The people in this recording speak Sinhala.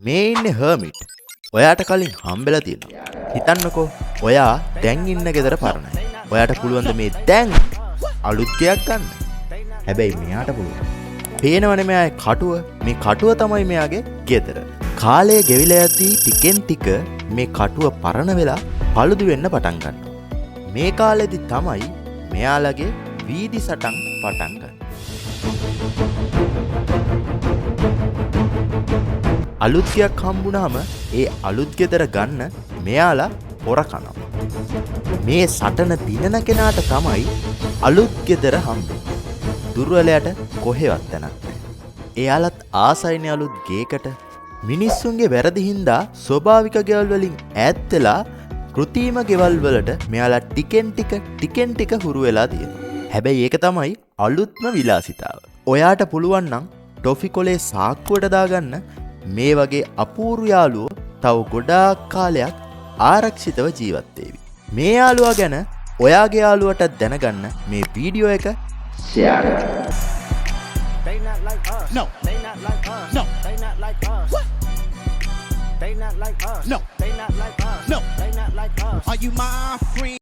මේ ඉන්නේ හර්මිට්. ඔයාට කලින් හම්බෙලා තියෙනවා. හිතන්නකෝ ඔයා දැන් ඉන්න ගෙදර පරණයි. ඔයාට පුළුවන් ද මේ දැන් අලුත් ගෙයක් ගන්න? හැබැයි මෙයාට පුළුවන්. පේනවනේ මෙයාගේ කටුව. මේ කටුව තමයි මෙයාගේ ගෙදර. කාලය ගෙවිලා යද්දී ටිකෙන් ටික මේ කටුව පරණ වෙලා paludu වෙන්න පටන් ගන්නවා. මේ කාලෙදි තමයි මෙයාලගේ වීදි සටන් පටන් ගන්න. අලුත් ගෙයක් හම්බුනහම ඒ අලුත් ගෙදර ගන්න මෙයාලා හොර කනවා. මේ සටන දිනන කෙනාට තමයි අලුත් ගෙදර හම්බෙන්නේ. දුර්වලයට කොහෙවත් තැනක් නැහැ. එයාලත් ආසයිනේ අලුත් ගේකට. මිනිස්සුන්ගේ වැරදි හින්දා ස්වභාවික ගෙවල් වලින් ඈත් වෙලා කෘත්‍රිම ගෙවල් වලට මෙයාලා ටිකෙන් ටික හුරු වෙලා තියෙනවා. හැබැයි ඒක තමයි අලුත්ම විලාසිතාව. ඔයාට පුළුවන් නම් ටොෆි කොලේ සාක්කුවට දාගන්න මේ වගේ අපූර්ව යාළුවෝ තව ගොඩාක් කාලයක් ආරක්ෂිතව ජීවත් වේවි. මේ යාළුවා ගැන ඔයාගේ යාළුවටත් දැනගන්න මේ වීඩියෝ එක ෂෙයාර් කරන්න. They not like us. No. They not like us. No. They not like us. What? They not like us. No. They not like us. No. They not like us. Are you my friend?